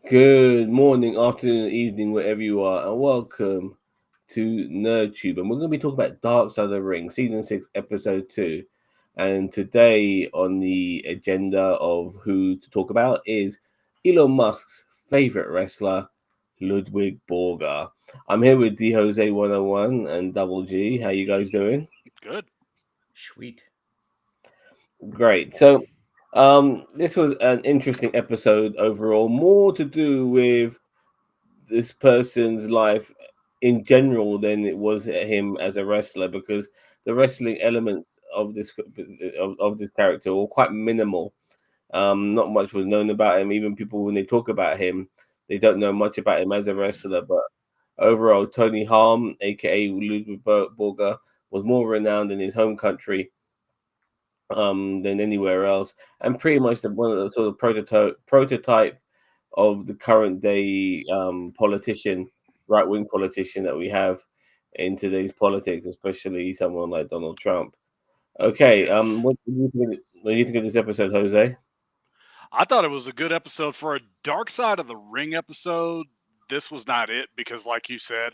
Good morning, afternoon, evening, wherever you are, and welcome to NerdTube. And we're going to be talking about Dark Side of the Ring, Season 6, Episode 2. And today on the agenda of who to talk about is Elon Musk's favorite wrestler, Ludvig Borga. I'm here with D Jose 101 and Double G. How you guys doing? Good. Sweet. Great. This was an interesting episode overall, more to do with this person's life in general than it was him as a wrestler, because the wrestling elements of this character were quite minimal. Not much was known about him. Even people, when they talk about him, they don't know much about him as a wrestler. But overall, Tony Harm, aka Ludwig Borga, was more renowned in his home country than anywhere else, and pretty much one of the sort of prototype of the current day politician, right wing politician that we have in today's politics, especially someone like Donald Trump. Okay, Yes. what do you think of this episode, Jose? I thought it was a good episode for a Dark Side of the Ring episode. This was not it because, like you said,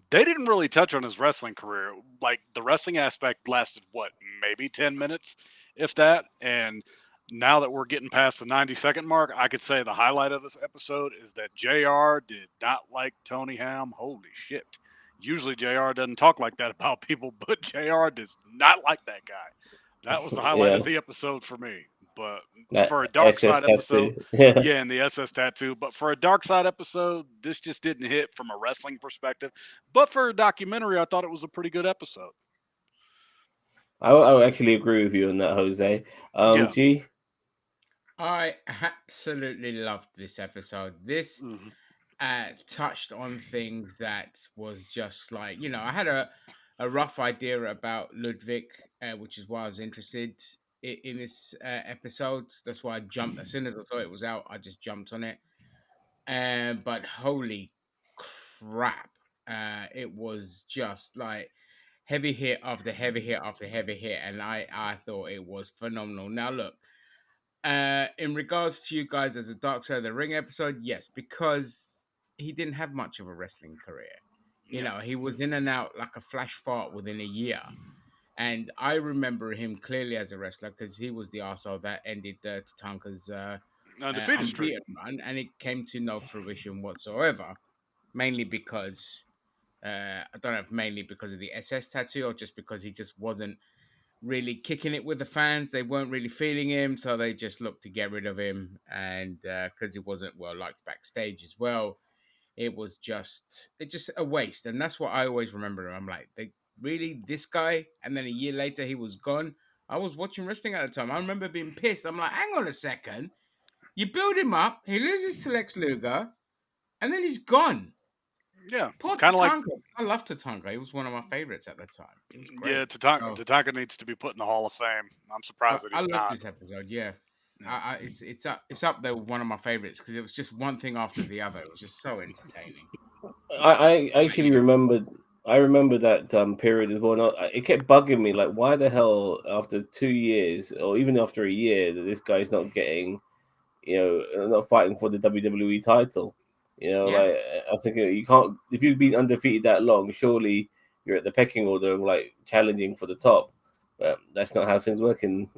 they didn't really touch on his wrestling career. Like, the wrestling aspect lasted, what, maybe 10 minutes, if that? And now that we're getting past the 90-second mark, I could say the highlight of this episode is that JR did not like Tony Ham. Holy shit. Usually JR doesn't talk like that about people, but JR does not like that guy. That was the highlight Yeah, of the episode for me. But that for a dark SS side episode, tattoo. Yeah. yeah, and the SS tattoo. But for a dark side episode, this just didn't hit from a wrestling perspective. But for a documentary, I thought it was a pretty good episode. I would actually agree with you on that, Jose. Yeah. G. I absolutely loved this episode. This Hmm. touched on things that was just like, I had a rough idea about Ludwig, which is why I was interested in this episode. That's why I jumped. As soon as I saw it was out, I just jumped on it. But holy crap, it was just like heavy hit after heavy hit after heavy hit, and I thought it was phenomenal. Now look, in regards to you guys as a Dark Side of the Ring episode, yes, because he didn't have much of a wrestling career. Yeah. He was in and out like a flash fart within a year. And I remember him clearly as a wrestler because he was the arsehole that ended Tatanka's Undefeated streak. unbeaten run, and it came to no fruition whatsoever. Mainly because I don't know if mainly because of the SS tattoo or just because he just wasn't really kicking it with the fans. They weren't really feeling him, so they just looked to get rid of him. And because he wasn't well liked backstage as well, it just a waste. And that's what I always remember. I'm like, they really this guy, and then a year later he was gone. I was watching wrestling at the time. I remember being pissed. I'm like, hang on a second. You build him up, he loses to Lex Luger, and then he's gone. Yeah. Poor Kind of like, Tatanka. I love Tatanka. He was one of my favorites at that time. He was yeah, great. So Tatanka needs to be put in the Hall of Fame. I'm surprised that I he's love not. this episode. Yeah, Yeah. it's up there with one of my favorites because it was just one thing after the other. It was just so entertaining. I But actually you, remembered. I remember that period as well. And it kept bugging me, like, why the hell after 2 years or even after a year that this guy's not getting, not fighting for the WWE title. yeah, Like, I think you can't, if you've been undefeated that long, surely you're at the pecking order of like challenging for the top. But that's not how things work in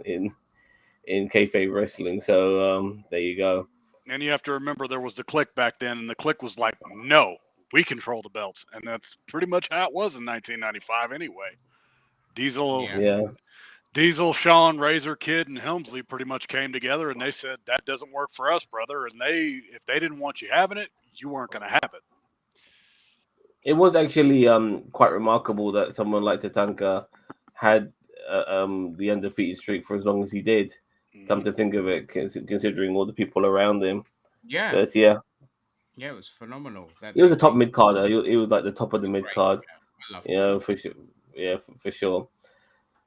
kayfabe wrestling. So there you go. And you have to remember there was the click back then, and the click was like, no, we control the belts. And that's pretty much how it was in 1995 anyway. Diesel, yeah. Yeah. Diesel, Shawn, Razor, Kid, and Helmsley pretty much came together and they said, that doesn't work for us, brother. And if they didn't want you having it, you weren't going to have it. It was actually quite remarkable that someone like Tatanka had the undefeated streak for as long as he did. Come Hmm. to think of it, considering all the people around him. Yeah, But yeah, yeah, it was phenomenal. That he was a top they mid carder. He was like the top of the mid great. card. I loved him. For sure. Yeah, for sure.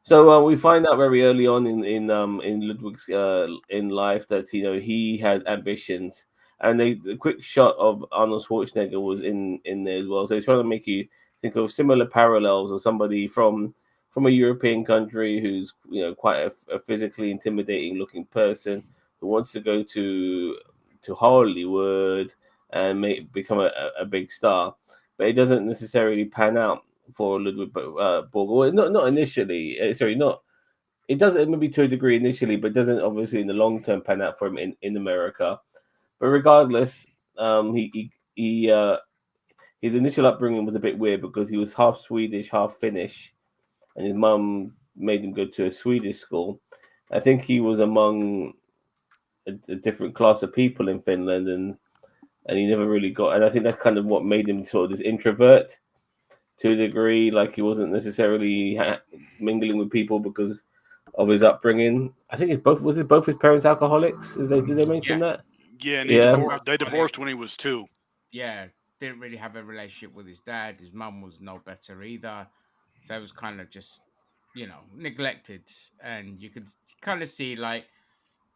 So we find out very early on in Ludwig's in life that he has ambitions, and the quick shot of Arnold Schwarzenegger was in there as well. So he's trying to make you think of similar parallels of somebody from a European country who's quite a physically intimidating looking person who wants to go to Hollywood and become a big star. But it doesn't necessarily pan out for Ludwig Borga. Well, not initially. Sorry, not. It doesn't, maybe to a degree initially, but doesn't obviously in the long term pan out for him in America. But regardless, his initial upbringing was a bit weird because he was half Swedish, half Finnish, and his mum made him go to a Swedish school. I think he was among a different class of people in Finland, and he never really got. And I think that's kind of what made him sort of this introvert to a degree. Like he wasn't necessarily mingling with people because of his upbringing. I think both his parents alcoholics? Did they mention that? Yeah, and Yeah. they divorced when he was 2. Yeah, didn't really have a relationship with his dad. His mum was no better either, so it was kind of just neglected, and you could kind of see like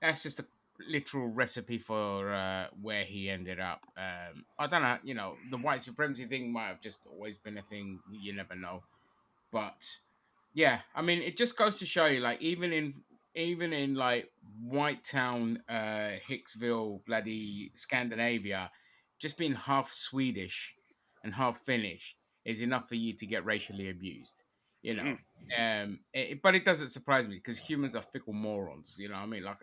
that's just a literal recipe for where he ended up. I don't know, the white supremacy thing might have just always been a thing. You never know, but yeah, I mean, it just goes to show you, like, even in like White Town, Hicksville, bloody Scandinavia, just being half Swedish and half Finnish is enough for you to get racially abused. You know, but it doesn't surprise me because humans are fickle morons. You know what I mean? Like,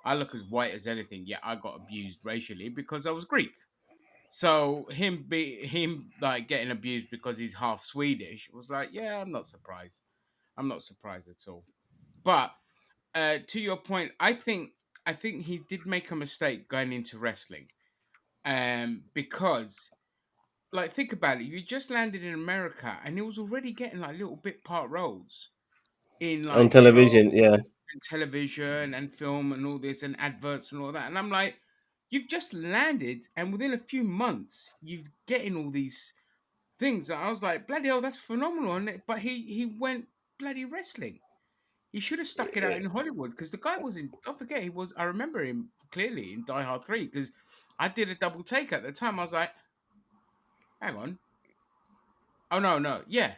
I look as white as anything, yet I got abused racially because I was Greek. So him like getting abused because he's half Swedish was like, yeah, I'm not surprised. I'm not surprised at all. But to your point, I think he did make a mistake going into wrestling, because like think about it, you just landed in America and he was already getting like little bit part roles in On like shows television, yeah. and television and film and all this and adverts and all that, and I'm like, you've just landed and within a few months you've getting all these things. I was like, bloody hell, that's phenomenal. But he went bloody wrestling. He should have stuck it out in Hollywood because the guy was in. Don't forget, he was. I remember him clearly in Die Hard 3 because I did a double take at the time. I was like, hang on. Oh no, no, yeah,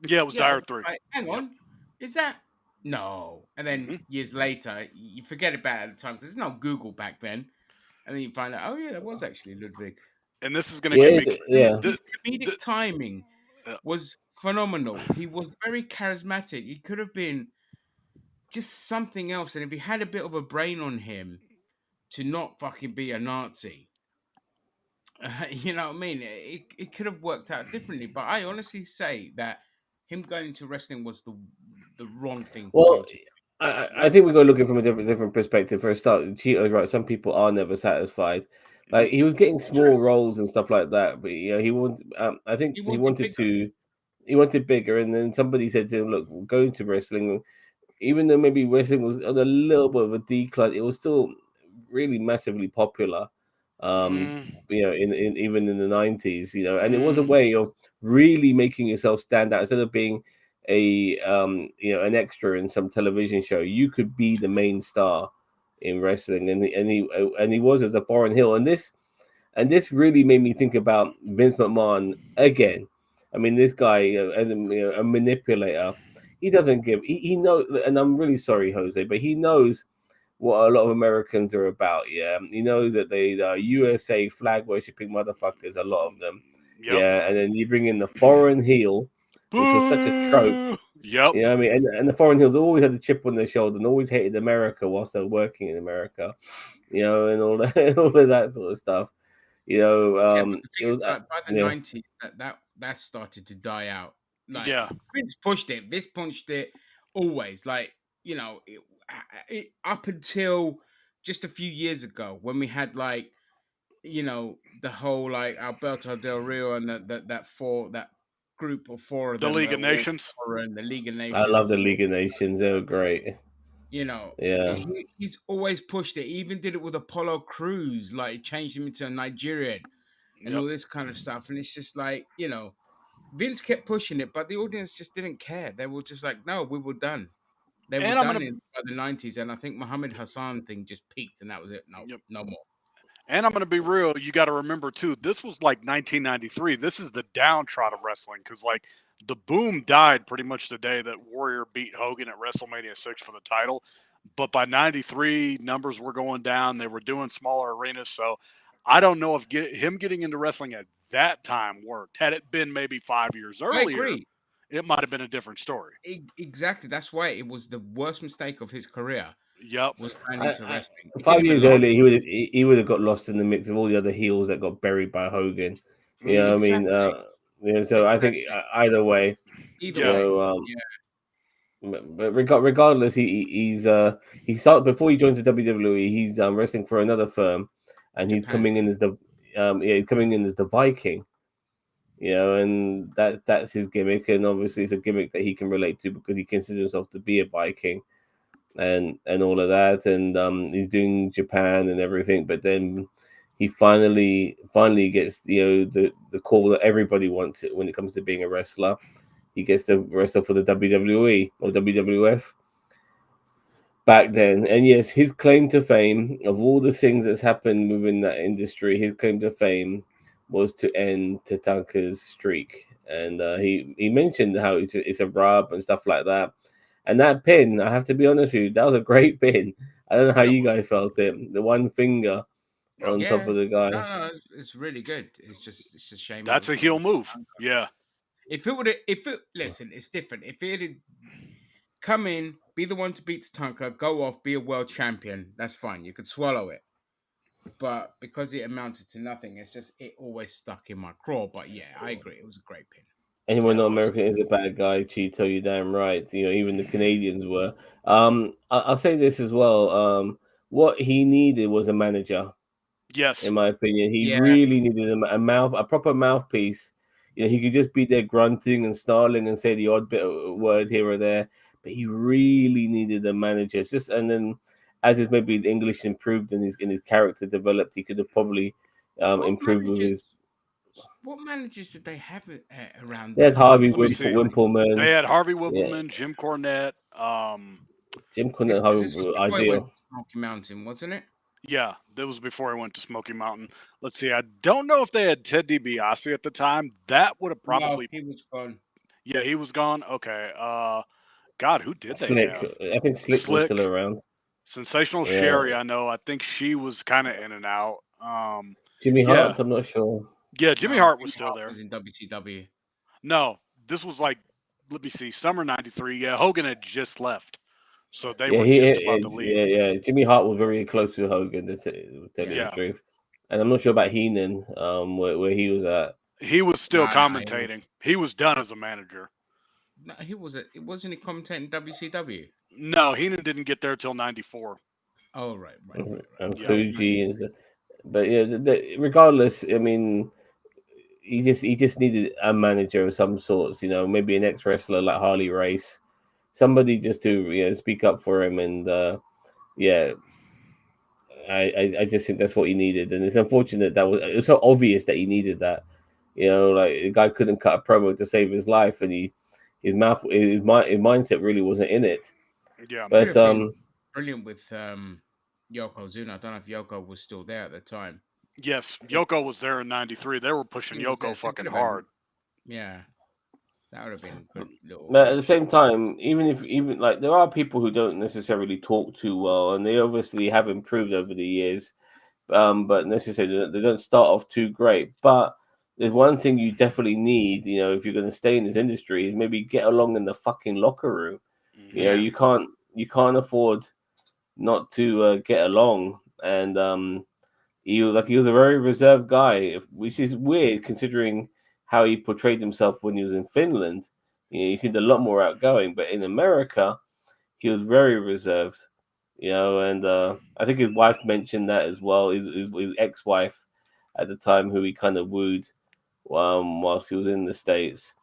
Yeah, it was yeah. I Die was Hard 3. like, hang Yep. on, is that no? And then years later, you forget about it at the time because there's no Google back then, and then you find out, oh yeah, that was actually Ludwig. And this is going to Yeah, get me. yeah. His comedic timing Uh, was phenomenal. He was very charismatic. He could have been just something else. And if he had a bit of a brain on him to not fucking be a Nazi, you know what I mean? It could have worked out differently. But I honestly say that him going into wrestling was the wrong thing for Well, him to do. I think we got to look at it from a different perspective. For a start, Cheeto's right. Some people are never satisfied. Like he was getting small True. roles and stuff like that, but he wanted. I think He he wanted wanted bigger. to. He wanted bigger, and then somebody said to him, "Look, go into wrestling." Even though maybe wrestling was on a little bit of a decline, it was still really massively popular. Um, mm, in even in the 90s, and it was a mm, way of really making yourself stand out instead of being an extra in some television show. You could be the main star in wrestling, and he was as a foreign heel, and this really made me think about Vince McMahon again. I mean, this guy, a manipulator. He doesn't give. He knows, and I'm really sorry, Jose, but he knows what a lot of Americans are about. Yeah, he knows that they are USA flag worshipping motherfuckers. A lot of them. yep. Yeah, and then you bring in the foreign heel, which was such a trope. Boo! Yep. You know what I mean? And the foreign heels always had a chip on their shoulder and always hated America whilst they're working in America. And all that, all of that sort of stuff. Yeah, but the It thing was is, like by the yeah. 90s, that started to die out. Like Yeah. Vince pushed it. Vince punched it always. Like up until just a few years ago when we had like the whole like Alberto Del Rio and that group of four of The them League were of all Nations. in the League of I love Nations. the League of Nations. They were great. You know, Yeah. he's always pushed it. He even did it with Apollo Crews. Like he changed him into a Nigerian and Yep. all this kind of stuff. And it's just like Vince kept pushing it, but the audience just didn't care. They were just like, no, we were done. They were And I'm done gonna. in by the 90s, and I think Muhammad Hassan thing just peaked, and that was it. No, Yep. no more. And I'm gonna be real. You got to remember too. This was like 1993. This is the downtrod of wrestling because like the boom died pretty much the day that Warrior beat Hogan at WrestleMania 6 for the title. But by 93, numbers were going down. They were doing smaller arenas. So I don't know if him getting into wrestling at that time worked. Had it been maybe 5 years I earlier, agree. it might have been a different story. Exactly. That's why it was the worst mistake of his career. Yep. Was going into I, wrestling. It did 5 him a years lot. earlier, he would have got lost in the mix of all the other heels that got buried by Hogan. You know, what I mean, Exactly. yeah. So I think Exactly. either way, Either you Yeah. way. know, Yeah. but regardless, he started before he joins the WWE. He's wrestling for another firm, and he's Japan. coming in as the coming in as the Viking. You know, and that's his gimmick, and obviously it's a gimmick that he can relate to because he considers himself to be a Viking, and all of that, and he's doing Japan and everything, but then he finally gets the call that everybody wants it when it comes to being a wrestler. He gets to wrestle for the WWE or WWF back then. And yes, his claim to fame, of all the things that's happened within that industry, his claim to fame was to end Tatanka's streak. And he mentioned how it's a rub and stuff like that. And that pin, I have to be honest with you, that was a great pin. I don't know how Yep. you guys felt it. The one finger on top Yeah. of the guy. No, it's really good. It's a shame it That's a was heel on. move. Yeah. Listen, it's different. If it had come in, be the one to beat Tonka, go off, be a world champion, that's fine. You could swallow it. But because it amounted to nothing, it always stuck in my craw. But yeah, I agree. It was a great pin. Anyone Yeah, not it was. American is a bad guy, Cheeto, you damn right. You know, even the Canadians were. I'll say this as well. What he needed was a manager, Yes. in my opinion. He Yeah. really needed a proper mouthpiece. You know, he could just be there grunting and snarling and say the odd bit of word here or there, but he really needed a manager. It's just, and then as his maybe the English improved and his character developed, he could have probably What improved with managers? his. What managers did they have around There's that Harvey Let me see. Wimpleman. They had Harvey Yeah, Wibbleman, Jim Cornette. Jim This Cornette, because this was Harvey, before he went ideal. to Smoky Mountain, wasn't it? Yeah, that was before I went to Smoky Mountain. Let's see. I don't know if they had Ted DiBiase at the time. That would have No, probably. he was gone. Yeah, he was gone. Okay. God, who did they Slick. have? I think Slick was still Slick, around. Sensational Yeah. Sherry. I know. I think she was kind of in and out. Jimmy Yeah, Hart, I'm not sure. yeah. Jimmy No, Hart was Jimmy still Hart there. was in WCW. No, this was like, let me see, summer '93. Yeah, Hogan had just left, so they Yeah, were just about to leave. yeah. Jimmy Hart was very close to Hogan, to tell you the Yeah, truth. And I'm not sure about Heenan, where he was at. he was still No, commentating. He was done as a manager. no, he was. It wasn't he commentating WCW. No, Heenan didn't get there till '94. Oh right. And Yeah. Fuji and stuff. But yeah, regardless, I mean, he just needed a manager of some sorts, you know, maybe an ex wrestler like Harley Race, somebody just to speak up for him, and yeah, I just think that's what he needed, and it's unfortunate that it was so obvious that he needed that, you know, like the guy couldn't cut a promo to save his life, and his mindset really wasn't in it, Yeah. Could but have been brilliant with Yokozuna. I don't know if Yoko was still there at the time. Yes, Yoko was there in '93. They were pushing He was there, Yoko so it fucking could have been- hard. Yeah, that would have been a good little. But at the same time, even like there are people who don't necessarily talk too well, and they obviously have improved over the years, but necessarily they don't start off too great. But there's one thing you definitely need, you know, if you're going to stay in this industry, is maybe get along in the fucking locker room. You know, Yeah. you can't afford not to get along, and he was a very reserved guy, which is weird considering how he portrayed himself when he was in Finland. You know, he seemed a lot more outgoing, but in America, he was very reserved. You know, and I think his wife mentioned that as well. His ex-wife at the time, who he kind of wooed whilst he was in the States.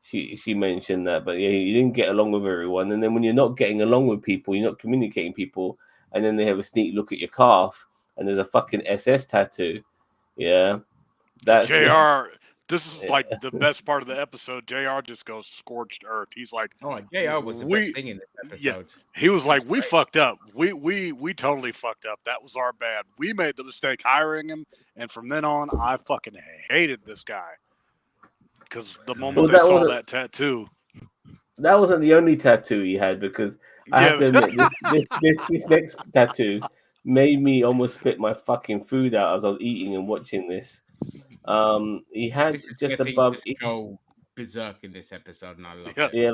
She mentioned that, but yeah, he didn't get along with everyone. And then when you're not getting along with people, you're not communicating people, and then they have a sneak look at your calf, and there's a fucking SS tattoo. Yeah, that's JR, this is like the best part of the episode. JR just goes scorched earth. He's like, Oh, JR was the best thing in this yeah. episode. He was like, That's we great. fucked up. We totally fucked up. That was our bad. We made the mistake hiring him, and from then on, I fucking hated this guy. Because the moment well, they that saw wasn't that tattoo, that wasn't the only tattoo he had, because I have to yeah, admit this next tattoo made me almost spit my fucking food out as I was eating and watching this. He had This is where just things above just each, go berserk in this episode, and I loved Yep. it. yeah,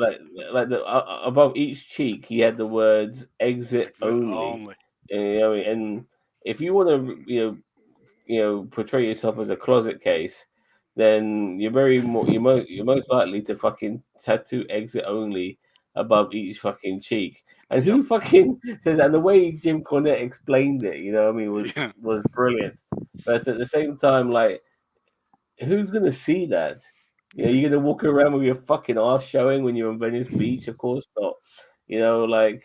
like the above each cheek, he had the words "exit Exit only." only. You know, and if you want to, portray yourself as a closet case, then you're most likely to fucking tattoo "exit only" above each fucking cheek. And Yep. who fucking says that? And the way Jim Cornette explained it, Yeah. was brilliant. But at the same time, like, who's gonna see that? You're gonna walk around with your fucking ass showing when you're on Venice Beach? Of course not. Like,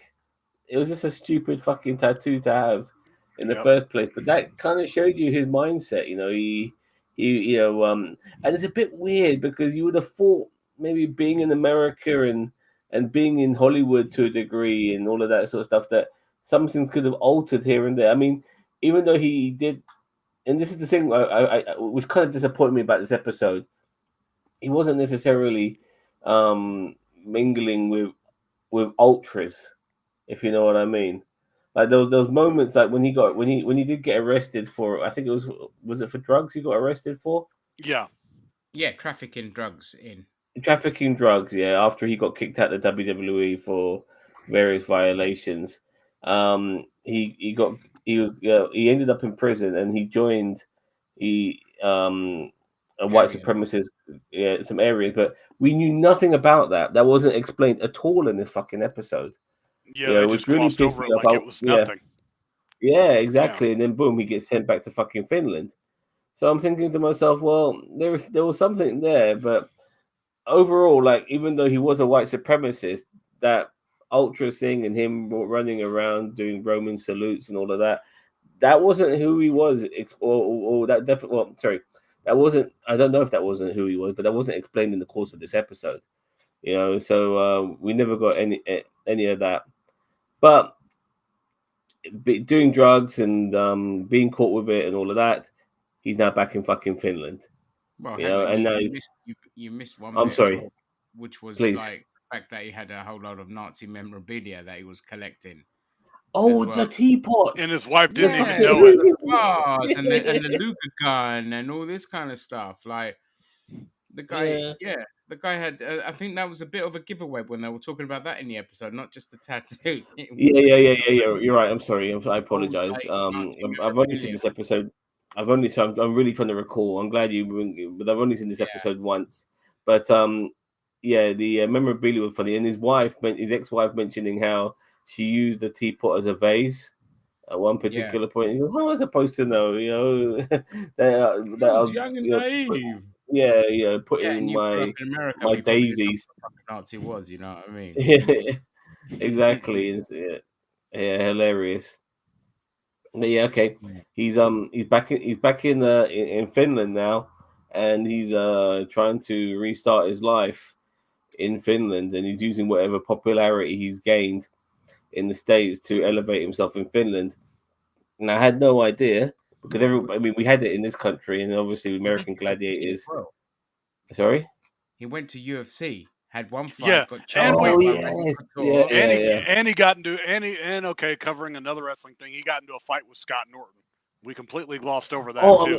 it was just a stupid fucking tattoo to have in the Yep. first place. But that kind of showed you his mindset. And it's a bit weird because you would have thought maybe being in America and being in Hollywood to a degree and all of that sort of stuff that something could have altered here and there. I mean, even though he did, and this is the thing which kind of disappointed me about this episode. He wasn't necessarily mingling with ultras, if you know what I mean. Like those moments, like when he did get arrested for, I think was it for drugs he got arrested for? Yeah. Yeah, trafficking drugs in. Trafficking drugs, yeah, after he got kicked out of the WWE for various violations. He ended up in prison and he joined he a white Area. supremacist, yeah, some areas, but we knew nothing about that. That wasn't explained at all in this fucking episode. Yeah. They Which just really glossed pissed over me it off. like it was Yeah, nothing. yeah, Yeah. exactly. And then boom, he gets sent back to fucking Finland. So I'm thinking to myself, well, there was something there, but overall, like, even though he was a white supremacist, that ultra thing and him running around doing Roman salutes and all of that, that wasn't who he was. Or that definitely, well, sorry, that wasn't. I don't know if that wasn't who he was, but that wasn't explained in the course of this episode. So we never got any of that. But doing drugs and being caught with it and all of that, he's now back in fucking Finland. Well, hang on, And you, now you he's. missed you missed one I'm bit as sorry, well, which was please. like the fact that he had a whole lot of Nazi memorabilia that he was collecting as Oh, the well. teapot. And his wife The didn't even Yeah, know it. the bars and fucking. the Luger gun and all this kind of stuff. Like the guy, Yeah. yeah, the guy had. I think that was a bit of a giveaway when they were talking about that in the episode, not just the tattoo. Yeah, yeah, yeah, yeah, yeah. You're right. I'm sorry. I Old apologize. like Nazi I've only seen memorabilia. this episode. I'm really trying to recall. I'm glad but I've only seen this Yeah, episode once. But yeah, the memorabilia was funny, and his ex-wife, mentioning how she used the teapot as a vase at one yeah. particular point. He goes, "How am I supposed to know? That I I was was, young and naive. yeah, Yeah, putting and you grew up my in America, but my you probably didn't know daisies." what a Nazi was. You know what I mean? Exactly. Yeah, hilarious. But yeah, okay. Yeah. He's back in Finland now, and he's trying to restart his life in Finland, and he's using whatever popularity he's gained in the States to elevate himself in Finland. And I had no idea because I mean, we had it in this country, and obviously He did American UFC as Gladiators. well. Sorry. He went to UFC, had one Yeah. fight, got choked And we out Oh by Randy yes, yeah, Couture. and yeah, he yeah. and he got into and okay, covering another wrestling thing, he got into a fight with Scott Norton. We completely glossed over that Oh, too.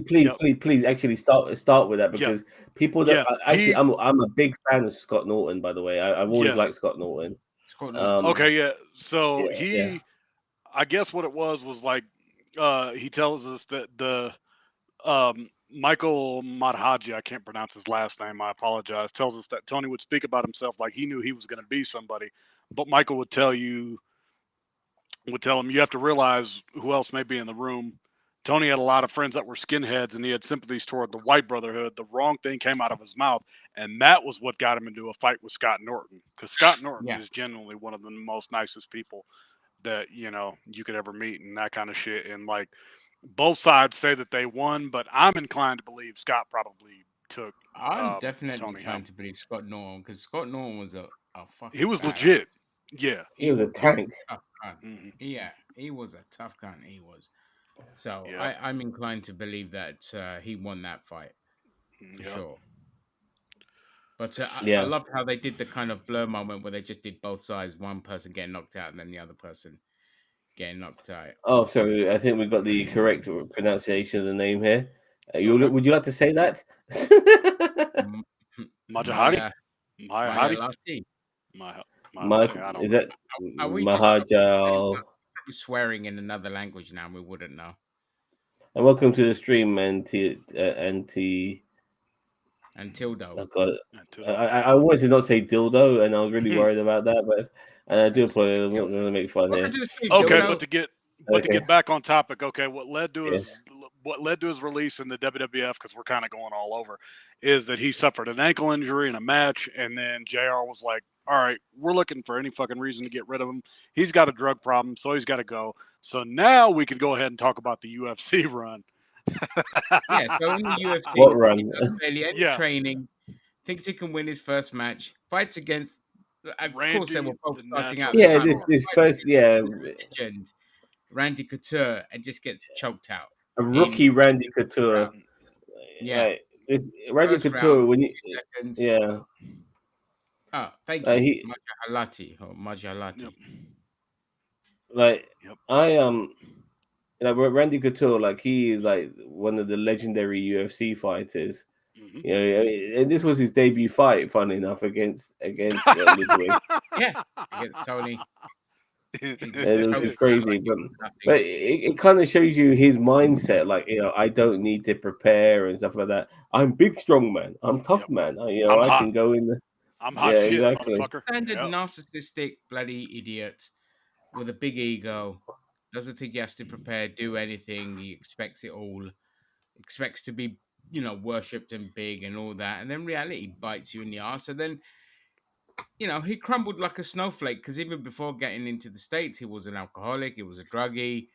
please, Yep. please, please, actually start with that Yeah. because people that Yeah. actually, He I'm a big fan of Scott Norton. By the way, I've always yeah. liked Scott Norton. Scott Norton's Um, great. Okay, yeah. So yeah, yeah. I guess what it was like he tells us that the Michael Madhaji, I can't pronounce his last name, I apologize, tells us that Tony would speak about himself like he knew he was going to be somebody, but Michael would tell him, you have to realize who else may be in the room. Tony had a lot of friends that were skinheads and he had sympathies toward the white brotherhood. The wrong thing came out of his mouth. And that was what got him into a fight with Scott Norton. Because Scott Norton Yeah, is genuinely one of the most nicest people that, you could ever meet and that kind of shit. And like both sides say that they won, but I'm inclined to believe Scott probably took I'm definitely Tony home. inclined to believe Scott Norton because Scott Norton was a He fucking was badass. legit. Yeah. He was a He was tank. a tough gun. Hmm. Yeah, he was a tough gun. He was. So Yep. I'm inclined to believe that he won that fight for Yep. sure. But I Yeah, loved how they did the kind of blur moment where they just did both sides, one person getting knocked out and then the other person getting knocked out. Oh, sorry. I think we got the correct pronunciation of the name here. Okay. Would you like to say that? M- Majahati? Maya Mahati? Lati. I don't Is know. that Are we just Mahajal? swearing in another language now? We wouldn't know. And welcome to the stream, Anti. And Tildo. Oh God, Until- I wanted to not say dildo, and I was really worried about that, and I do apologize. I'm not going to make fun here. Welcome to the stream, Okay, Dildo. but to Okay. get back on topic, okay, what led to Yes. his release in the WWF, because we're kind of going all over, is that he suffered an ankle injury in a match, and then JR was like, all right, we're looking for any fucking reason to get rid of him. He's got a drug problem, so he's got to go. So now we could go ahead and talk about the UFC run. Yeah, so in the UFC, What run? he does barely any Yeah. training, thinks he can win his first match, fights against, of course, they were Randy, both the starting out. natural Yeah, the time, this Couture. first, yeah, legend, Randy Couture, and just gets choked out. a rookie Randy Couture. Yeah. Like, this Randy First Couture round, when you, 2 seconds. yeah, Oh, thank you. he Majalati or Majalati. Yep. like Yep. like Randy Couture, like he is like one of the legendary UFC fighters. Mhm. You know, and this was his debut fight, funny enough, against Ludwig. Yeah, against Tony. It was just crazy, but it kind of shows you his mindset. Like, you know, I don't need to prepare and stuff like that. I'm big, strong man. I'm tough Yep. man. I'm I hot. can go in. I'm hot Yeah, shit, exactly. motherfucker. Standard Yep. narcissistic bloody idiot with a big ego. Doesn't think he has to prepare, do anything. He expects it all. Expects to be, worshipped and big and all that. And then reality bites you in the ass. And then, he crumbled like a snowflake because even before getting into the States, he was an alcoholic. He was a druggie.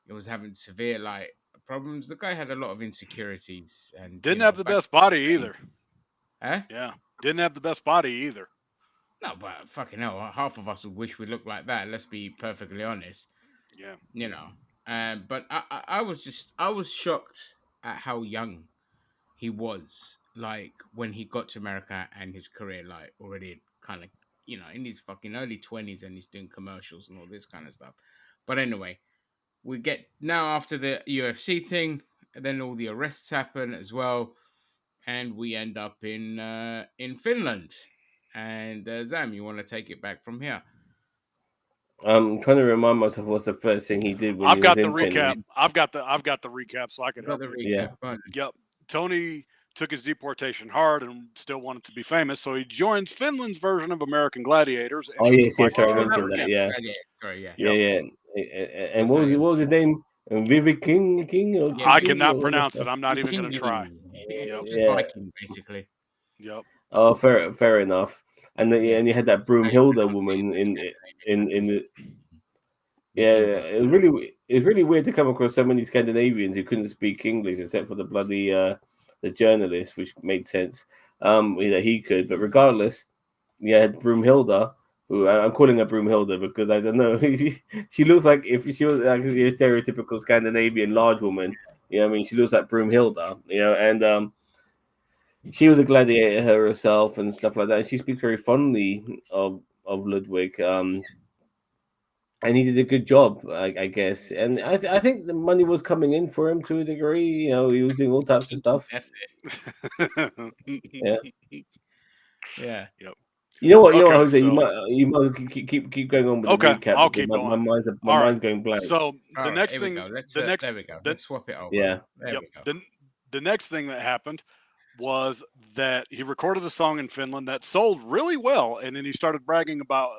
He was having severe, problems. The guy had a lot of insecurities. And Didn't have the best body either. Huh? Yeah. Didn't have the best body either. No, but fucking hell, half of us would wish we looked like that. Let's be perfectly honest. Yeah. But I was shocked at how young he was. Like when he got to America and his career, already kind of, in his fucking early 20s, and he's doing commercials and all this kind of stuff. But anyway, we get now after the UFC thing, and then all the arrests happen as well, and we end up in Finland. And Zam, you want to take it back from here? I'm trying to remind myself what's the first thing he did when I've he got was the in recap. Finland. I've got the recap, so I can help Got the you. recap. Yeah. Yep. Tony took his deportation hard and still wanted to be famous, so he joins Finland's version of American Gladiators. And Oh he yes, was yes, I Viking mentioned Hunter. that. Yeah, Sorry, yeah. yeah. And what was his name? Vivi King or Yeah, I King cannot or pronounce it. I'm not even going to try. Yep. Just Yeah. Viking, basically. Yep. Oh, fair enough. And then, and you had that Broomhilda woman in the. Yeah, it was really weird to come across so many Scandinavians who couldn't speak English except for the bloody the journalist, which made sense. He could, but regardless, yeah, Broomhilda, who I'm calling her Broomhilda because I don't know, she looks like if she was actually a stereotypical Scandinavian large woman. You know, what I mean, she looks like Broomhilda. You know, and she was a gladiator herself and stuff like that. And she speaks very fondly of Ludwig. And he did a good job, I guess. And I think the money was coming in for him to a degree. You know, he was doing all types of stuff. That's it. Yeah. Yeah. Yep. You know what, Okay, Jose? so- You might keep going on with Okay, the recap. I'll because keep my going. mind's All right. mind's going blank. So the All next here we thing, go. Let's, the next, there we go. the- Let's swap it over. Yeah. There yep. we go. The next thing that happened was that he recorded a song in Finland that sold really well, and then he started bragging about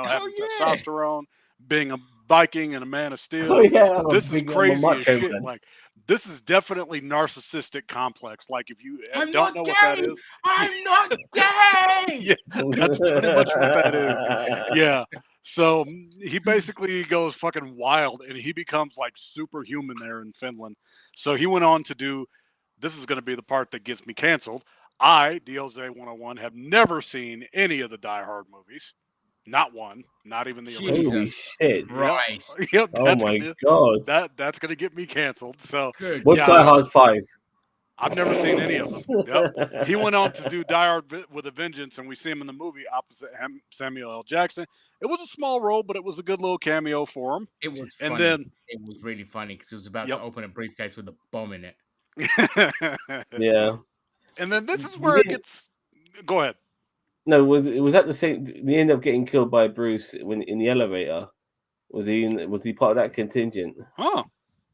having testosterone, being a Viking and a man of steel. Oh yeah, This is crazy as macho shit. man. Like, this is definitely narcissistic complex. Like, if you I'm don't not know gay! what that is, I'm not gay! yeah, that's pretty much what that is. Yeah. So he basically goes fucking wild, and he becomes like superhuman there in Finland. So he went on to do. This is going to be the part that gets me canceled. I, DLZ 101, have never seen any of the Die Hard movies. Not one. Not even the original. Holy shit! Christ. Yep, Oh my god! that's gonna get me canceled. So Good. What's yeah, Die Hard 5? I've never seen any of them. Yep. He went on to do Die Hard with a Vengeance, and we see him in the movie opposite Samuel L. Jackson. It was a small role, but it was a good little cameo for him. It was And funny. then, It was really funny because he was about to yep. open a briefcase with a bomb in it. Yeah. And then this is Did where he- it gets. Go ahead. No, was that the same? He ended up getting killed by Bruce when in the elevator. Was he part of that contingent? Huh?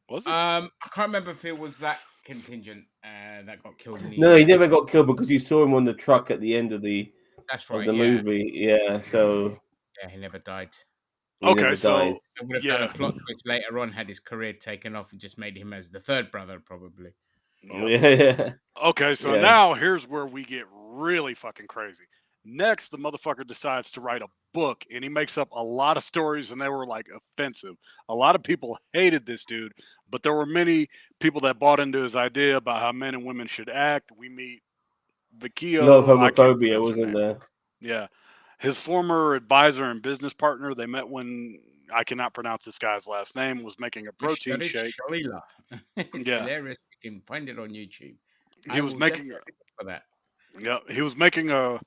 Was it? I can't remember if it was that contingent that got killed in the. No, he never got killed because you saw him on the truck at the end of the That's right. movie. Yeah, so Yeah, he never died. he Okay, never so died. They would have done a plot twist later on had his career taken off and just made him as the third brother, probably. Yeah. Okay, so Yeah. now here's where we get really fucking crazy. Next, the motherfucker decides to write a book, and he makes up a lot of stories, and they were like offensive. A lot of people hated this dude, but there were many people that bought into his idea about how men and women should act. We meet Vikio. A lot of I can't homophobia, pronounce her wasn't name. there? Yeah. His former advisor and business partner, they met when I cannot pronounce this guy's last name, was making a protein shake. Shalila. It's Yeah. hilarious. You can find it on YouTube. He was making for that. Yeah, he was making a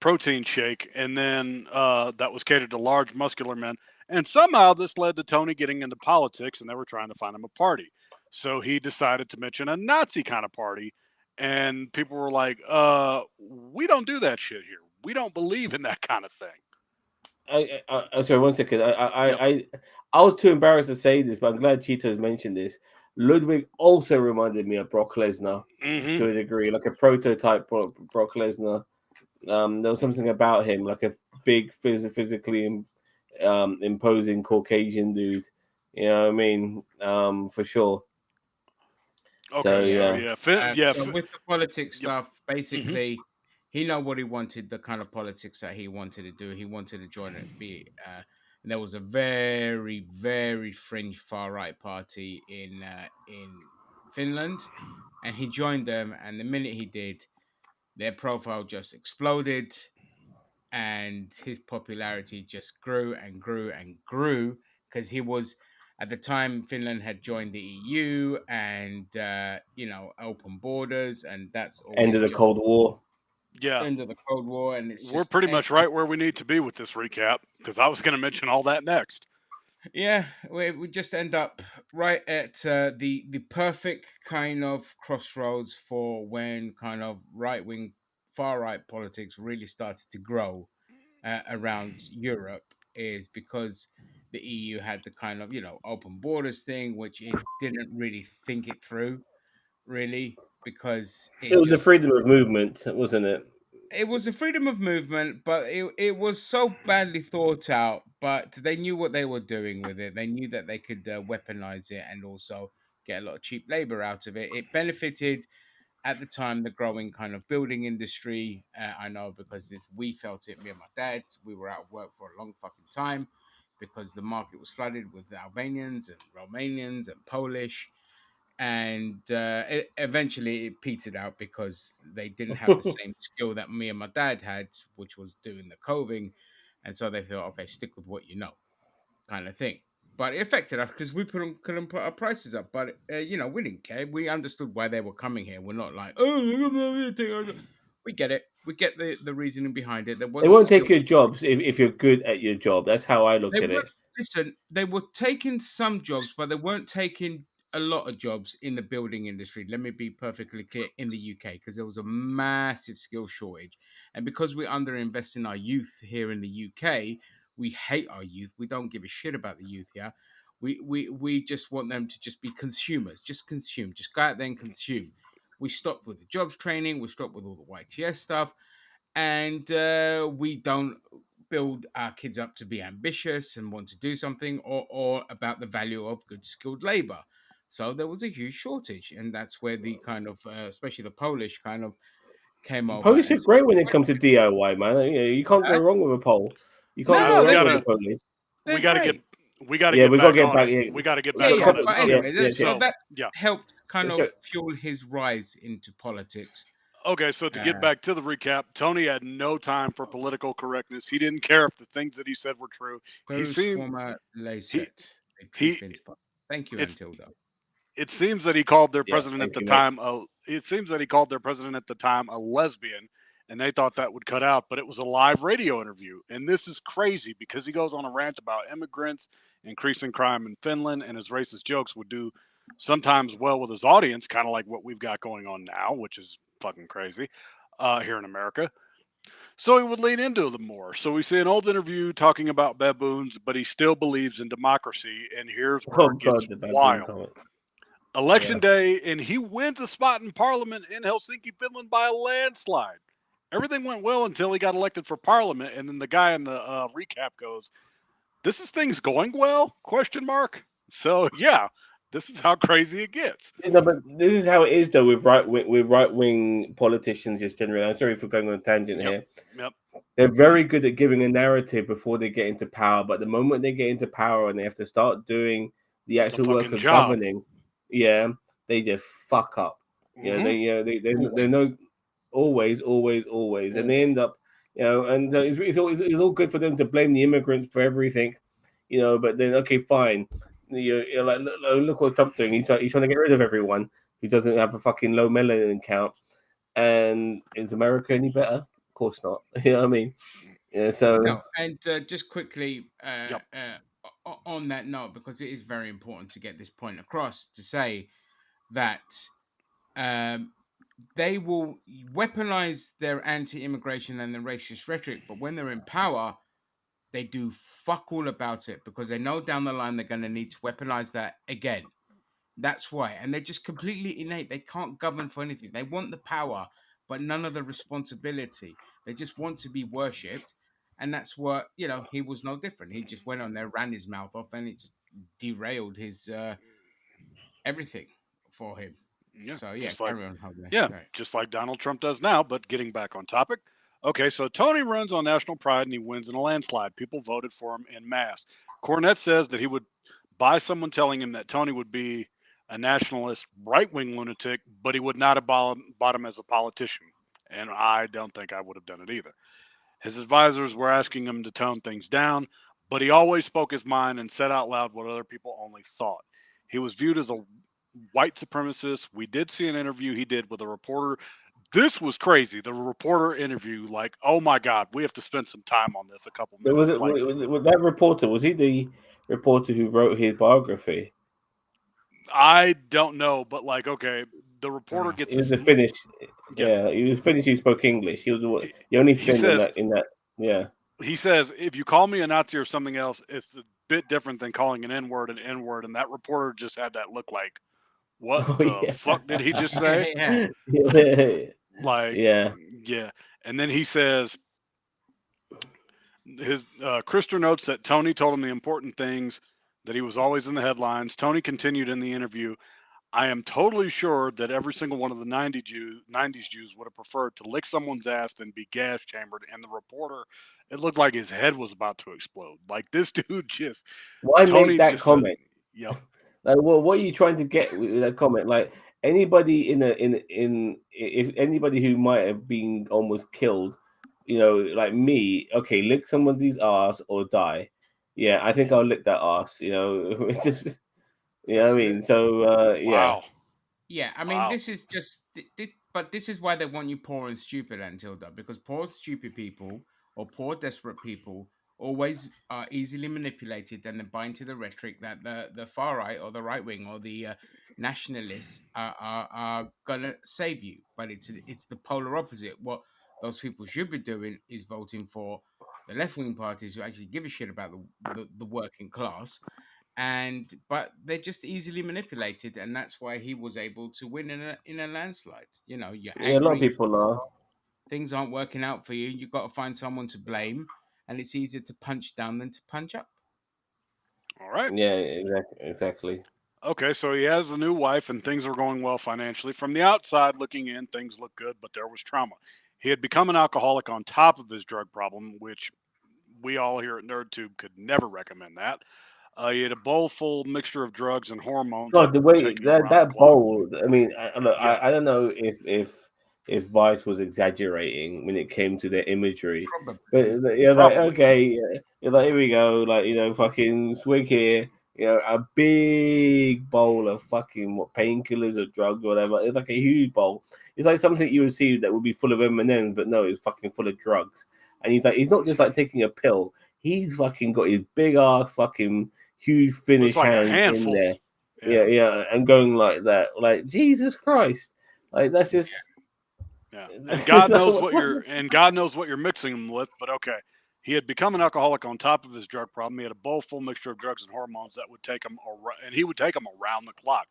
protein shake, and then that was catered to large muscular men. And somehow this led to Tony getting into politics, and they were trying to find him a party. So he decided to mention a Nazi kind of party, and people were like, "We don't do that shit here. We don't believe in that kind of thing." I'm sorry, 1 second. I was too embarrassed to say this, but I'm glad Cheeto's mentioned this. Ludwig also reminded me of Brock Lesnar to a degree, like a prototype Brock Lesnar. There was something about him, like a big, physically imposing Caucasian dude. You know what I mean? For sure. Okay, So with the politics stuff, basically, he know what he wanted, the kind of politics that he wanted to do. He wanted to join it. And there was a very, very fringe far right party in Finland, and he joined them. And the minute he did, their profile just exploded, and his popularity just grew and grew and grew because he was. At the time, Finland had joined the EU and, open borders, and that's always end of the Cold War. Yeah. End of the Cold War, and it's we're pretty much right where we need to be with this recap because I was going to mention all that next. Yeah, we just end up right at the perfect kind of crossroads for when kind of right-wing, far-right politics really started to grow around Europe, is because the EU had the kind of open borders thing, which it didn't really think it through, really, because It was a freedom of movement, wasn't it? it was a freedom of movement, but it was so badly thought out. But they knew what they were doing with it. They knew that they could weaponize it and also get a lot of cheap labor out of it. It benefited at the time the growing kind of building industry. I know because we felt it. Me and my dad, we were out of work for a long fucking time because the market was flooded with Albanians and Romanians and Polish. And eventually it petered out because they didn't have the same skill that me and my dad had, which was doing the coving. And so they thought, okay, stick with what you know, kind of thing. But it affected us because we couldn't put our prices up. But, we didn't care. We understood why they were coming here. We're not like, we get it. We get the reasoning behind it. They won't take your jobs if you're good at your job. That's how I look at it. Listen, they were taking some jobs, but they weren't taking a lot of jobs in the building industry. Let me be perfectly clear, in the UK, because there was a massive skill shortage. And because we underinvest in our youth here in the UK, we hate our youth. We don't give a shit about the youth here. We just want them to just be consumers. Just consume. Just go out there and consume. We stopped with the jobs training. We stopped with all the YTS stuff. And we don't build our kids up to be ambitious and want to do something or about the value of good skilled labor. So there was a huge shortage, and that's where the kind of, especially the Polish kind of came over. Polish are great when it comes to DIY, man. You can't go wrong with a Pole. You can't go wrong with the Polish. We got to get we got to get back. We got to get back on it. But anyway, so that helped kind of fuel his rise into politics. Okay, so to get back to the recap, Tony had no time for political correctness. He didn't care if the things that he said were true. Thank you, Antilda. It seems that he called their president at the time it seems that he called their president at the time a lesbian, and they thought that would cut out, but it was a live radio interview. And this is crazy because he goes on a rant about immigrants, increasing crime in Finland, and his racist jokes would do sometimes well with his audience, kind of like what we've got going on now, which is fucking crazy here in America. So he would lean into them more. So we see an old interview talking about baboons, but he still believes in democracy. And here's where Oh it gets God, the baboon wild. comment. Election day, and he wins a spot in parliament in Helsinki, Finland by a landslide. Everything went well until he got elected for parliament, and then the guy in the recap goes, "This is things going well?" Question mark. So yeah, this is how crazy it gets. No, but this is how it is though with right wing politicians just generally. I'm sorry for going on a tangent here. Yep. They're very good at giving a narrative before they get into power, but the moment they get into power and they have to start doing the actual work fucking of job. governing, they just fuck up. They know always, and they end up, and so it's all good for them to blame the immigrants for everything, But then okay, fine. You're like, look what Trump's doing. He's trying to get rid of everyone who doesn't have a fucking low melanin count. And is America any better? Of course not. You know what I mean? Yeah. So No, and just quickly on that note, because it is very important to get this point across, to say that they will weaponize their anti-immigration and their racist rhetoric, but when they're in power, they do fuck all about it because they know down the line they're going to need to weaponize that again. That's why. And they're just completely innate. They can't govern for anything. They want the power, but none of the responsibility. They just want to be worshipped. And that's what, he was no different. He just went on there, ran his mouth off, and it just derailed his everything for him. Yeah. So, yeah, carry on. Just like Donald Trump does now, but getting back on topic. Okay, so Tony runs on national pride and he wins in a landslide. People voted for him en masse. Cornette says that he would buy someone telling him that Tony would be a nationalist right-wing lunatic, but he would not have bought him as a politician. And I don't think I would have done it either. His advisors were asking him to tone things down, but he always spoke his mind and said out loud what other people only thought. He was viewed as a white supremacist. We did see an interview he did with a reporter. This was crazy. The reporter interview, like, oh my God, we have to spend some time on this. A couple minutes. Was that reporter? Was he the reporter who wrote his biography? I don't know, but okay, the reporter gets. He was the Finnish. Yeah, he was Finnish. He spoke English. He was the only Finn in that. Yeah. He says, if you call me a Nazi or something else, it's a bit different than calling an N-word an N-word. And that reporter just had that look like, what the fuck did he just say? Yeah. And then he says, Krister notes that Tony told him the important things, that he was always in the headlines. Tony continued in the interview, I am totally sure that every single one of the 90s Jews would have preferred to lick someone's ass than be gas chambered. And the reporter, it looked like his head was about to explode. Like this dude just. Why make that comment? Yep. Like, well, what are you trying to get with that comment? Like anybody if anybody who might have been almost killed, like me, okay, lick someone's ass or die. Yeah, I think I'll lick that ass. It's just. Yeah, I mean, so yeah. Wow. Yeah, I mean, this is just, but this is why they want you poor and stupid, Antilda, because poor, stupid people or poor, desperate people always are easily manipulated and then buy into the rhetoric that the far right or the right wing or the nationalists are gonna save you. But it's the polar opposite. What those people should be doing is voting for the left wing parties who actually give a shit about the working class. But they're just easily manipulated, and that's why he was able to win in a landslide. You're angry, a lot of people are. Things aren't working out for you. You've got to find someone to blame, and it's easier to punch down than to punch up. All right. Yeah, exactly. Okay, so he has a new wife, and things are going well financially. From the outside looking in, things look good, but there was trauma. He had become an alcoholic on top of his drug problem, which we all here at NerdTube could never recommend that. He had a bowl full mixture of drugs and hormones. God, the way that bowl. I mean, I don't know if Vice was exaggerating when it came to their imagery, but you're like, okay, you're like, here we go, like fucking swig here, a big bowl of fucking painkillers or drugs or whatever. It's like a huge bowl. It's like something you would see that would be full of M&Ms, but no, it's fucking full of drugs. And he's not just like taking a pill. He's fucking got his big ass fucking huge Finnish like hands in there. Yeah, and going like that. Like, Jesus Christ. Like, that's just... Yeah. And God knows what you're mixing them with, but okay. He had become an alcoholic on top of his drug problem. He had a bowl full mixture of drugs and hormones that would take him and he would take them around the clock.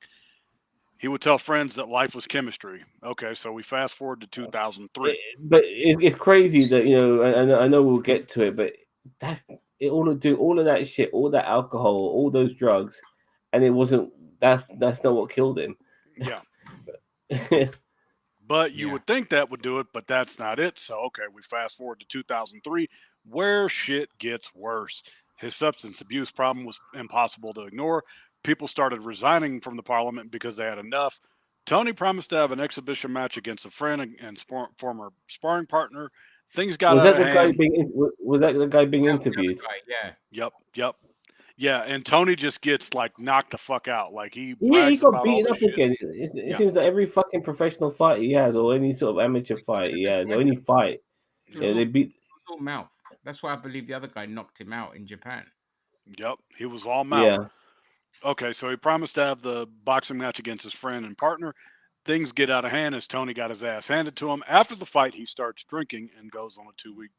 He would tell friends that life was chemistry. Okay, so we fast forward to 2003. But it's crazy that, I know we'll get to it, but that's it. All of that shit, all that alcohol, all those drugs, and it wasn't. That's not what killed him. Yeah. But you would think that would do it, but that's not it. So, okay, we fast forward to 2003, where shit gets worse. His substance abuse problem was impossible to ignore. People started resigning from the parliament because they had enough. Tony promised to have an exhibition match against a friend and former sparring partner. Things got out of hand. Was that the guy being interviewed? Yeah. Yep. Yeah, and Tony just gets like knocked the fuck out. Like he got beaten up again. It seems that every fucking professional fight he has, or any sort of amateur fight he has, or any fight, they beat. Mouth. That's why I believe the other guy knocked him out in Japan. Yep, he was all mouth. Yeah. Okay, so he promised to have the boxing match against his friend and partner. Things get out of hand as Tony got his ass handed to him. After the fight, he starts drinking and goes on a 2-week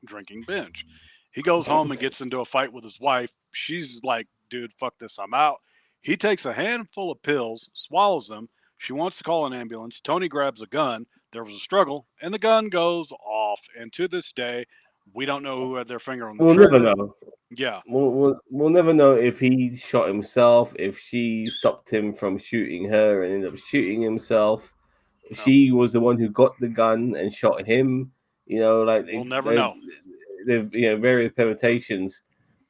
drinking binge. He goes home and gets into a fight with his wife. She's like, dude, fuck this, I'm out. He takes a handful of pills, swallows them. She wants to call an ambulance. Tony grabs a gun. There was a struggle, and the gun goes off. And to this day, we don't know who had their finger on the trigger. We'll never know. Yeah. We'll never know if he shot himself, if she stopped him from shooting her and ended up shooting himself. She was the one who got the gun and shot him. We'll never know. There's various permutations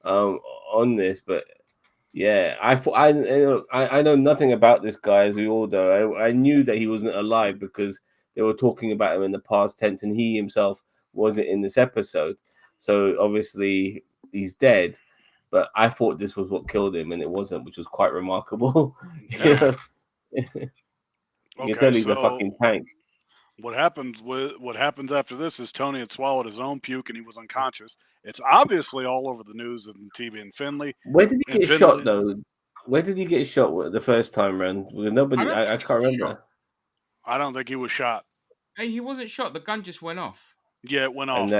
on this, but yeah, I know nothing about this guy, as we all know. I knew that he wasn't alive because they were talking about him in the past tense, and he himself wasn't in this episode, so obviously he's dead. But I thought this was what killed him, and it wasn't, which was quite remarkable. Yeah. You can tell he's a fucking tank. What happens after this is Tony had swallowed his own puke and he was unconscious. It's obviously all over the news and TV in Finley. Where did he get shot though? Where did he get shot the first time around? Nobody, I can't remember. I don't think he was shot. Hey, he wasn't shot. The gun just went off. Yeah, it went off.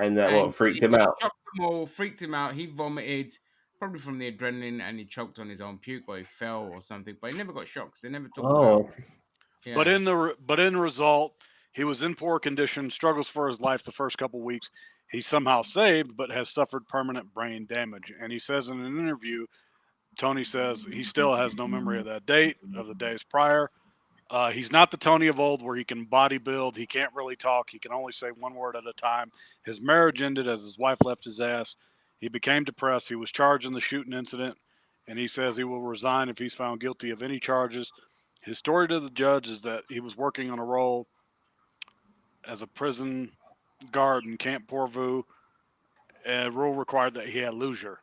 And that what freaked him out? Freaked him out. He vomited, probably from the adrenaline, and he choked on his own puke, or he fell or something. But he never got shot because they never talked about. Yeah. But in the result, he was in poor condition, struggles for his life the first couple weeks. He's somehow saved, but has suffered permanent brain damage. And he says in an interview, Tony says he still has no memory of that date, of the days prior. He's not the Tony of old where he can bodybuild. He can't really talk. He can only say one word at a time. His marriage ended as his wife left his ass. He became depressed. He was charged in the shooting incident, and he says he will resign if he's found guilty of any charges. His story to the judge is that he was working on a role as a prison guard in Camp Porvu. A rule required that he had leisure.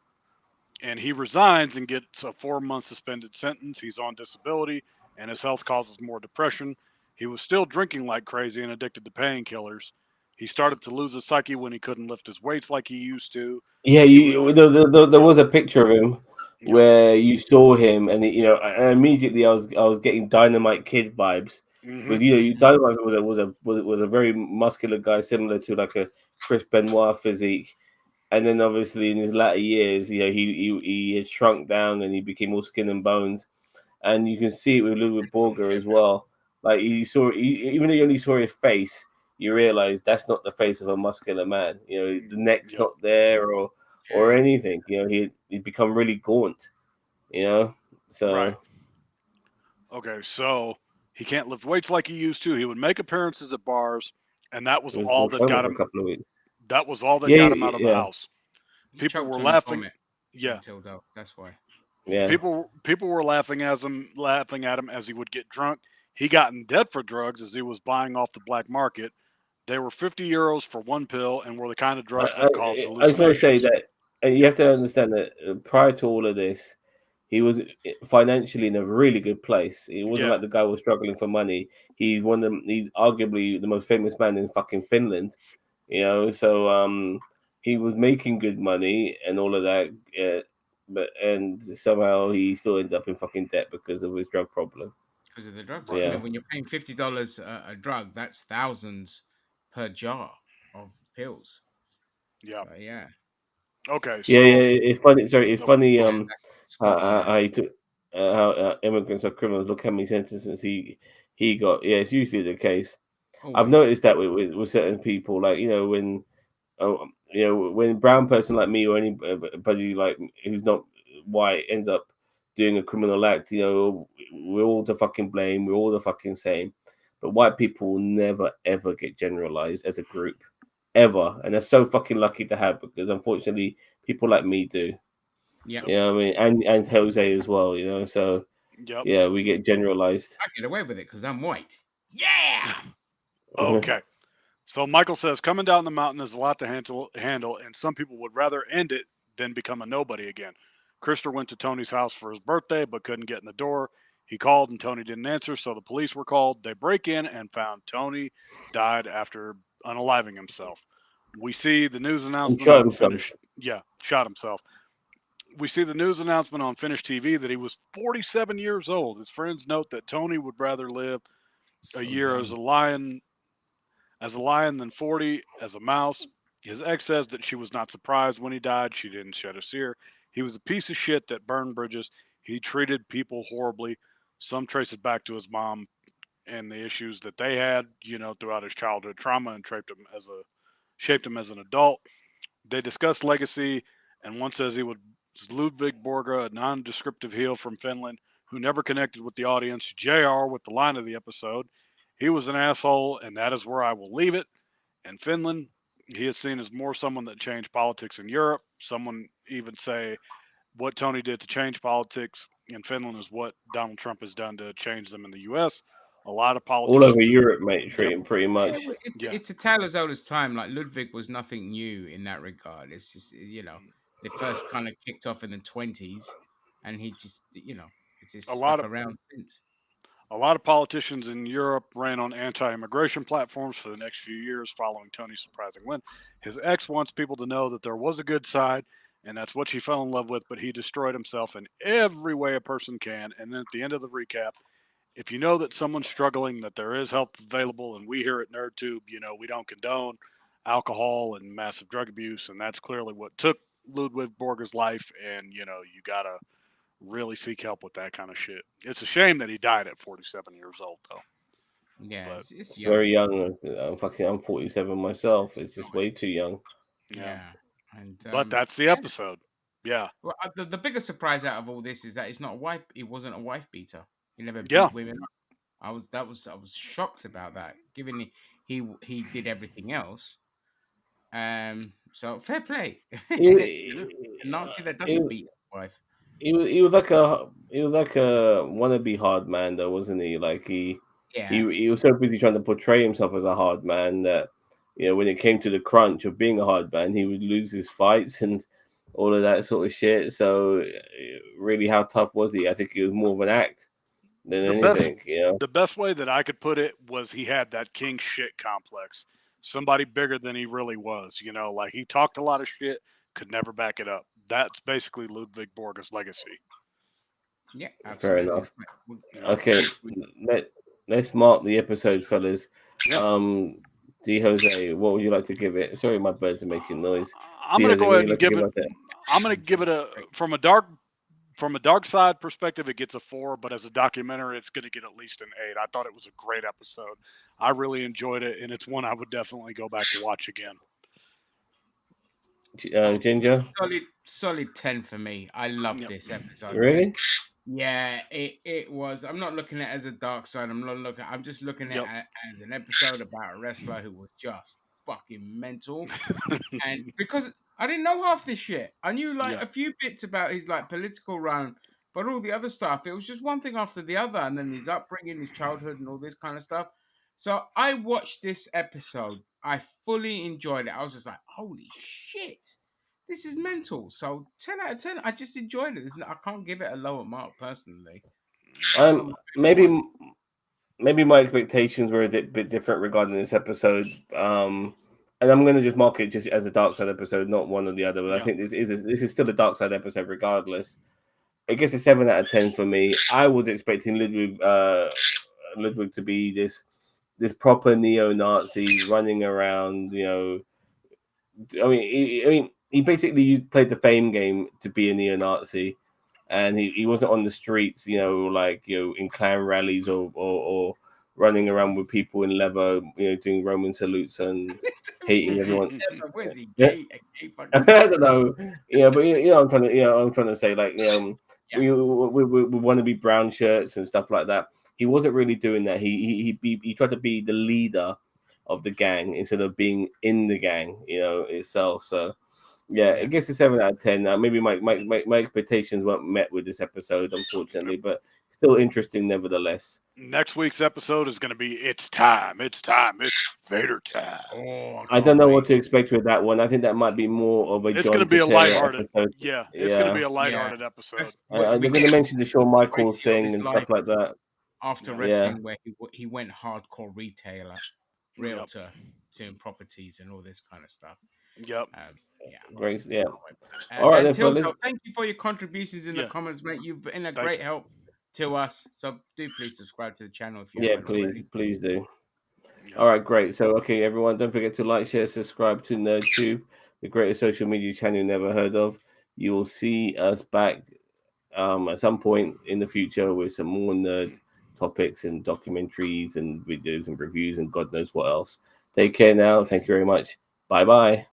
And he resigns and gets a 4-month suspended sentence. He's on disability, and his health causes more depression. He was still drinking like crazy and addicted to painkillers. He started to lose his psyche when he couldn't lift his weights like he used to. Yeah, there was a picture of him where you saw him, and immediately I was getting Dynamite Kid vibes. Because Dynamite was a very muscular guy, similar to like a Chris Benoit physique, and then obviously in his latter years, he had shrunk down and he became all skin and bones, and you can see it with Ludvig Borga as well. Like even though you only saw his face, you realize that's not the face of a muscular man. The neck's not there or anything. He'd become really gaunt. So right. Okay, so he can't lift weights like he used to. He would make appearances at bars, and that was all that got him. A couple of weeks. That was all that got him out of the house. People were laughing. Yeah, that's why. Yeah, people were laughing at him as he would get drunk. He got in debt for drugs as he was buying off the black market. They were 50 euros for one pill and were the kind of drugs that caused hallucinations. I was going to say that you have to understand that prior to all of this, he was financially in a really good place. It wasn't Yeah. like the guy was struggling for money. He's one of them. He's arguably the most famous man in fucking Finland. So he was making good money and all of that. But somehow he still ended up in fucking debt because of his drug problem. Because of the drugs. I Right. mean, Yeah. when you're paying $50 a drug, that's thousands per jar of pills. Yeah. So, yeah, Okay. Yeah, So, it's funny. Sorry, it's oh, funny. yeah, that's spotty, man. I took how immigrants or criminals look how many sentences he got. Yeah, it's usually the case. I've Always. noticed that with certain people, like when a brown person like me or anybody like who's not white ends up doing a criminal act, we're all the fucking blame. We're all the fucking same. But white people will never ever get generalized as a group, ever, and they're so fucking lucky to have because unfortunately people like me do. Yep. You know what I mean? And Jose as well, So yep. yeah, we get generalized. I get away with it because I'm white. Yeah. Okay. So Michael says coming down the mountain is a lot to handle, and some people would rather end it than become a nobody again. Krister went to Tony's house for his birthday but couldn't get in the door. He called and Tony didn't answer, so the police were called. They break in and found Tony died after unaliving himself. We see the news And announcement shot on himself. Finnish. Yeah, shot himself. We see the news announcement on Finnish TV that he was 47 years old. His friends note that Tony would rather live a So year young. as a lion than 40 as a mouse. His ex says that she was not surprised when he died. She didn't shed a tear. He was a piece of shit that burned bridges. He treated people horribly. Some trace it back to his mom and the issues that they had, throughout his childhood trauma and shaped him as an adult. They discuss legacy, and one says he was Ludvig Borga, a non-descriptive heel from Finland who never connected with the audience. JR with the line of the episode. He was an asshole, and that is where I will leave it. In Finland, he is seen as more someone that changed politics in Europe. Someone even say what Tony did to change politics in Finland is what Donald Trump has done to change them in the U.S. A lot of All over politicians. Europe, mate, Yep. treating pretty Yeah, much. well, it's Yeah. it's a tale as old as time. Like Ludwig was nothing new in that regard. It's just they first kind of kicked off in the 20s, and he just it's just A lot stuck of around since. A lot of politicians in Europe ran on anti immigration platforms for the next few years following Tony's surprising win. His ex wants people to know that there was a good side, and that's what she fell in love with, but he destroyed himself in every way a person can. And then at the end of the recap, if you know that someone's struggling, that there is help available, and we here at NerdTube, we don't condone alcohol and massive drug abuse, and that's clearly what took Ludwig Borga's life. And you gotta really seek help with that kind of shit. It's a shame that he died at 47 years old, though. Yeah, But it's young. Very young. I'm 47 myself. It's just Oh, way too young. yeah, yeah, and but that's the yeah. episode. Yeah, Well, the biggest surprise out of all this is that it's not a wife. It wasn't a wife beater. He never yeah. beat women up. I was shocked about that. Given he did everything else. So fair play. He, A Nazi that he, doesn't beat his wife. he was like a wannabe hard man, though, wasn't he? Like Yeah, he was so busy trying to portray himself as a hard man that when it came to the crunch of being a hard man, he would lose his fights and all of that sort of shit. So really, how tough was he? I think it was more of an act than The best, anything. the best way that I could put it was he had that king shit complex. Somebody bigger than he really was. Like he talked a lot of shit, could never back it up. That's basically Ludwig Borga's legacy. yeah, Fair absolutely. enough. Yeah. Okay, let's mark the episode, fellas. Yep. D Jose, what would you like to give it? Sorry, my birds are making noise. I'm D gonna Jose, go what would ahead you and like to give give it. us that? I'm gonna give it a from a dark side perspective, it gets a 4, but as a documentary, it's going to get at least an 8. I thought it was a great episode. I really enjoyed it, and it's one I would definitely go back to watch again. Ginger, Solid 10 for me. I love Yep. this episode. really? Yeah, it was. I'm not looking at it as a dark side. I'm just looking at Yep. it as an episode about a wrestler who was just fucking mental. And because I didn't know half this shit. I knew like Yeah. a few bits about his like political run, but all the other stuff, it was just one thing after the other, and then his upbringing, his childhood, and all this kind of stuff. So I watched this episode. I fully enjoyed it. I was just like, holy shit. this is mental. So 10 out of 10. I just enjoyed it. I can't give it a lower mark personally. Maybe my expectations were a bit different regarding this episode. And I'm going to just mark it just as a Dark Side episode, not one or the other. But I think this is still a Dark Side episode, regardless. It gets a 7 out of 10 for me. I was expecting Ludwig to be this proper neo-Nazi running around. He basically played the fame game to be a neo-Nazi, and he wasn't on the streets, in clown rallies or running around with people in leather, doing Roman salutes and hating everyone. What is he, gay? I don't know, but I'm trying to say, we want to be brown shirts and stuff like that. He wasn't really doing that. He tried to be the leader of the gang instead of being in the gang, itself. So it gets a 7 out of 10. Maybe my expectations weren't met with this episode, unfortunately, but still interesting nevertheless. Next week's episode is going to be It's Time. It's Vader time. Oh, I don't know what to expect with that one. I think that might be more of a. It's going to be a lighthearted. Yeah, it's going to be a lighthearted episode. They're going to mention the Shawn Michaels thing and stuff like that. After wrestling, where he went hardcore retailer, realtor, doing properties and all this kind of stuff. Yep. Great. Yeah. All right, then, fellas. Thank you for your contributions in the comments, mate. You've been a great help to us. So do please subscribe to the channel if you haven't already. Please do. All right, great. So, okay, everyone, don't forget to like, share, subscribe to NerdTube, the greatest social media channel you never heard of. You will see us back at some point in the future with some more nerd topics and documentaries and videos and reviews and God knows what else. Take care now. Thank you very much. Bye-bye.